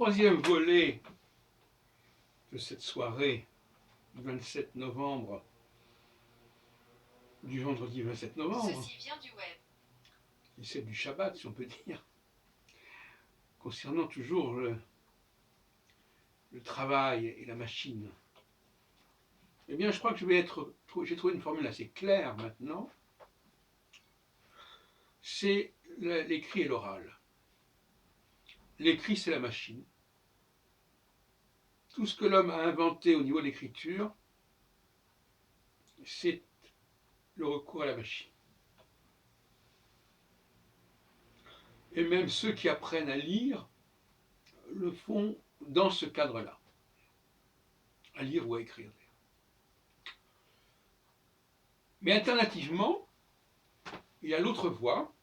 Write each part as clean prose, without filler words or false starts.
troisième volet de cette soirée du 27 novembre, du vendredi 27 novembre, Ceci vient du web. et c'est du Shabbat, si on peut dire, concernant toujours le travail et la machine. Eh bien, je crois que j'ai trouvé une formule assez claire maintenant. C'est l'écrit et l'oral. L'écrit, c'est la machine. Tout ce que l'homme a inventé au niveau de l'écriture, c'est le recours à la machine. Et même ceux qui apprennent à lire le font dans ce cadre-là, à lire ou à écrire. Mais alternativement, il y a l'autre voie,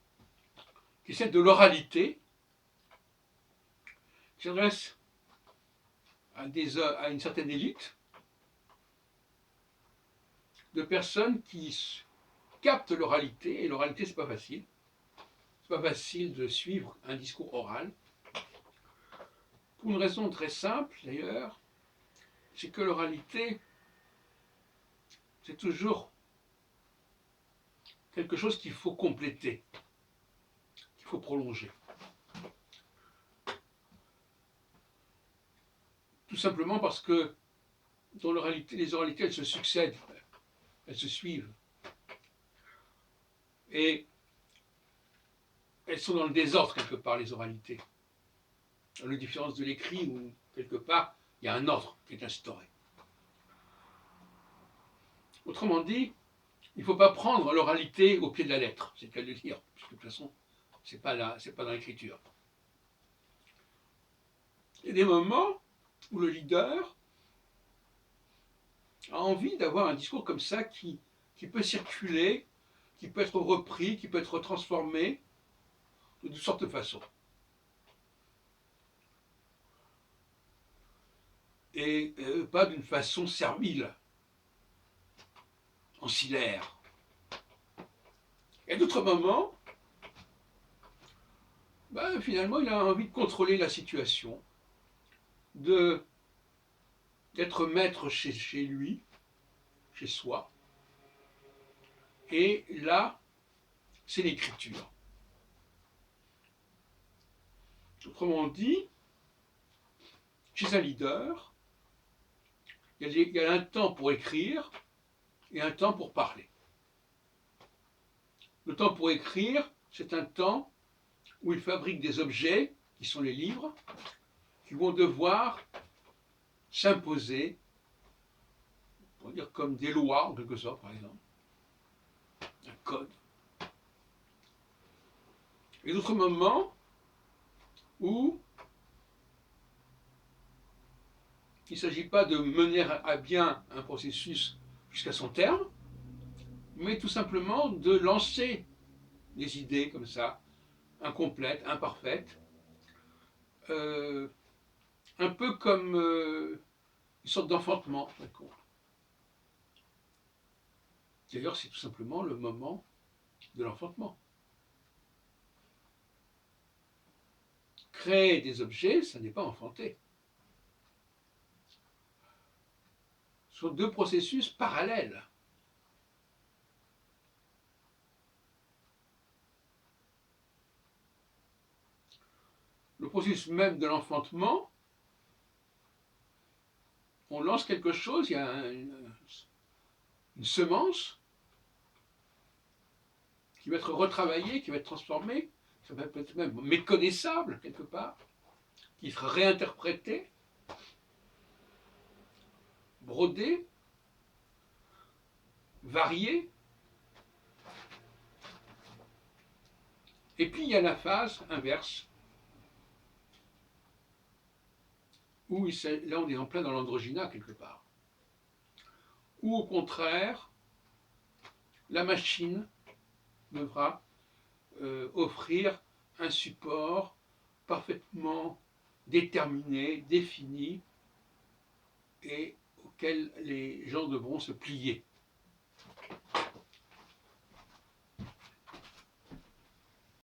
qui est celle de l'oralité, qui s'adresse à une certaine élite de personnes qui captent l'oralité, et l'oralité, c'est pas facile. C'est pas facile de suivre un discours oral. Pour une raison très simple, d'ailleurs, c'est que l'oralité, c'est toujours quelque chose qu'il faut compléter, qu'il faut prolonger. Tout simplement parce que dans l'oralité, les oralités, elles se succèdent, elles se suivent. Et elles sont dans le désordre quelque part, les oralités. À la différence de l'écrit où, quelque part, il y a un ordre qui est instauré. Autrement dit, il ne faut pas prendre l'oralité au pied de la lettre, c'est le cas de dire, puisque de toute façon, c'est pas dans l'écriture. Il y a des moments où le leader a envie d'avoir un discours comme ça qui peut circuler, qui peut être repris, qui peut être transformé de toutes sortes de façons. Et pas d'une façon servile, ancillaire. Et à d'autres moments, finalement, il a envie de contrôler la situation, d'être maître chez lui, chez soi. Et là, c'est l'écriture. Autrement dit, chez un leader, il y a un temps pour écrire et un temps pour parler. Le temps pour écrire, c'est un temps où il fabrique des objets, qui sont les livres, qui vont devoir s'imposer, on va dire comme des lois, en quelque sorte, par exemple, un code. Et d'autres moments où il ne s'agit pas de mener à bien un processus jusqu'à son terme, mais tout simplement de lancer des idées comme ça, incomplètes, imparfaites, un peu comme une sorte d'enfantement. D'ailleurs, c'est tout simplement le moment de l'enfantement. Créer des objets, ça n'est pas enfanter. Ce sont deux processus parallèles. Le processus même de l'enfantement, on lance quelque chose, il y a une semence qui va être retravaillée, qui va être transformée, ça va être même méconnaissable quelque part, qui sera réinterprétée, brodée, variée. Et puis il y a la phase inverse, où là on est en plein dans l'androgyna quelque part, où au contraire, la machine devra offrir un support parfaitement déterminé, défini, et auquel les gens devront se plier.